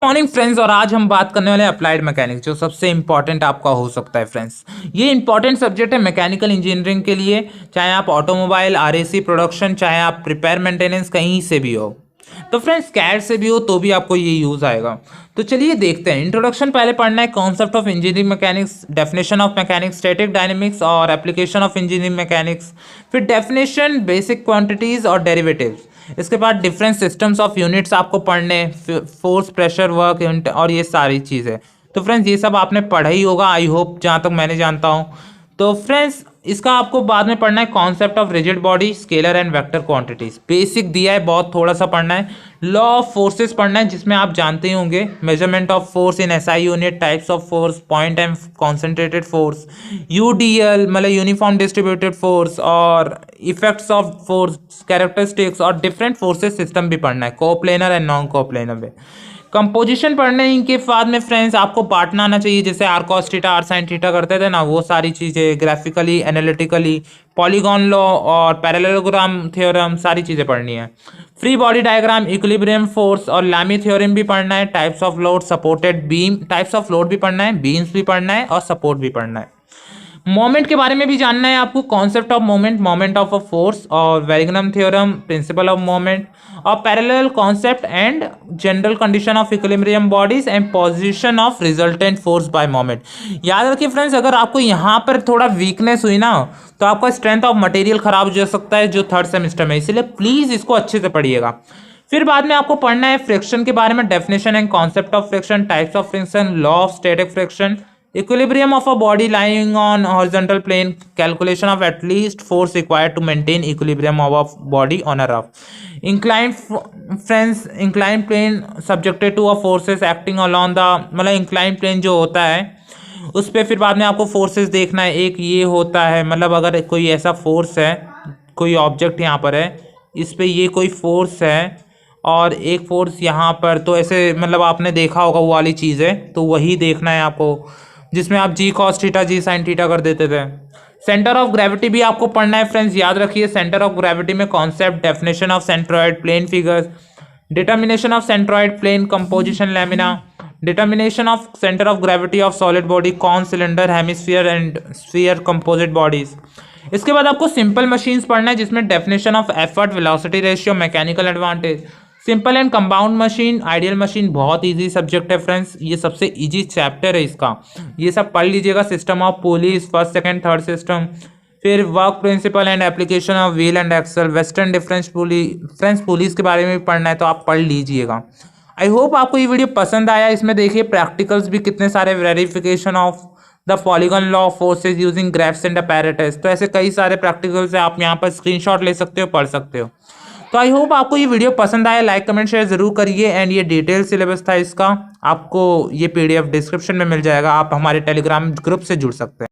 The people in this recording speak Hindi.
मॉर्निंग फ्रेंड्स, और आज हम बात करने वाले हैं अप्लाइड मैकेनिक्स, जो सबसे इंपॉर्टेंट आपका हो सकता है फ्रेंड्स। ये इंपॉर्टेंट सब्जेक्ट है मैकेनिकल इंजीनियरिंग के लिए, चाहे आप ऑटोमोबाइल, आरएसी प्रोडक्शन, चाहे आप रिपेयर मेंटेनेंस कहीं से भी हो। तो फ्रेंड्स कैड से भी हो तो भी आपको ये यूज़ आएगा। तो चलिए देखते हैं। इंट्रोडक्शन पहले पढ़ना है, concept of engineering mechanics, definition of mechanics, static dynamics और एप्लीकेशन ऑफ इंजीनियरिंग मैकेनिक्स। फिर डेफिनेशन, बेसिक क्वांटिटीज और डेरिवेटिव्स। इसके बाद डिफरेंट सिस्टम्स ऑफ यूनिट्स आपको पढ़ने, फोर्स, प्रेशर, वर्क और ये सारी चीज़ें। तो फ्रेंड्स ये सब आपने पढ़ा ही होगा, आई होप, जहाँ तक मैंने जानता हूँ। तो फ्रेंड्स इसका आपको बाद में पढ़ना है concept of rigid body, scalar and vector quantities. Basic दिया है, बहुत थोड़ा सा पढ़ना है। लॉ ऑफ फोर्सेस पढ़ना है, जिसमें आप जानते ही होंगे measurement of force in SI unit, types of force, point and concentrated force, UDL मतलब यूनिफॉर्म डिस्ट्रीब्यूटेड फोर्स, और इफेक्ट्स ऑफ फोर्स, कैरेक्टरिस्टिक्स और डिफरेंट फोर्सेस सिस्टम भी पढ़ना है, कोप्लेनर एंड नॉन कोप्लेनर में। कंपोजिशन पढ़ने इनके बाद में फ्रेंड्स आपको पार्टना आना चाहिए, जैसे R cos theta, R sine theta करते थे ना, वो सारी चीज़ें, ग्राफिकली, एनालिटिकली, पॉलीगॉन लॉ और पैरेललोग्राम थ्योरम, सारी चीज़ें पढ़नी है। Free body diagram, equilibrium force और लामी थ्योरम भी पढ़ना है। Types of load, supported beam, types of load भी पढ़ना है, बीम्स भी पढ़ना है और सपोर्ट भी पढ़ना है। मोमेंट के बारे में भी जानना है आपको, concept of moment, moment of a force और वेरिग्नम थ्योरम, प्रिंसिपल ऑफ मोमेंट और parallel concept and general condition of equilibrium bodies and position of resultant force by moment. याद रखिए फ्रेंड्स, अगर आपको यहाँ पर थोड़ा वीकनेस हुई ना, तो आपका स्ट्रेंथ ऑफ मटेरियल खराब हो जा सकता है, जो थर्ड सेमेस्टर में, इसीलिए प्लीज इसको अच्छे से पढ़िएगा। फिर बाद में आपको पढ़ना है फ्रिक्शन के बारे में, definition and concept of friction, types of friction, law of static friction, equilibrium of a body lying on horizontal plane, calculation of at least force required to maintain equilibrium of a body on a rough inclined plane subjected to a forces acting along the, मतलब inclined plane जो होता है उस पर फिर बाद में आपको फोर्सेस देखना है। एक ये होता है, मतलब अगर कोई ऐसा फोर्स है, कोई ऑब्जेक्ट यहाँ पर है, इस पे ये कोई फोर्स है और एक फोर्स यहाँ पर, तो ऐसे मतलब आपने देखा होगा वो वाली चीज़ है, तो वही देखना है आपको, जिसमें आप जी कॉस थीटा, जी साइन थीटा कर देते थे। सेंटर ऑफ ग्रेविटी भी आपको पढ़ना है फ्रेंड्स, याद रखिए। सेंटर ऑफ ग्रेविटी में concept, definition of centroid plane figures, determination of centroid plane, composition, lamina, determination of centre of gravity of solid body, cone, cylinder, hemisphere and sphere composite bodies. इसके बाद आपको सिंपल मशीन्स पढ़ना है, जिसमें definition of effort, velocity ratio, mechanical advantage. Simple and compound machine, ideal machine, बहुत इजी सब्जेक्ट है फ्रेंड्स, ये सबसे इजी चैप्टर है इसका, ये सब पढ़ लीजिएगा। System of pulleys, first second third system, फिर work principle and application of wheel and axle, western difference pulley, friends pulleys के बारे में भी पढ़ना है, तो आप पढ़ लीजिएगा। आई होप आपको ये वीडियो पसंद आया। इसमें देखिए प्रैक्टिकल्स भी कितने सारे, verification of the polygon law of forces using graphs and apparatus, तो ऐसे कई सारे प्रैक्टिकल्स है, आप यहाँ पर स्क्रीनशॉट ले सकते हो, पढ़ सकते हो। तो आई होप आपको ये वीडियो पसंद आया, लाइक कमेंट शेयर जरूर करिए। एंड ये डिटेल सिलेबस था इसका, आपको ये PDF डिस्क्रिप्शन में मिल जाएगा, आप हमारे टेलीग्राम ग्रुप से जुड़ सकते हैं।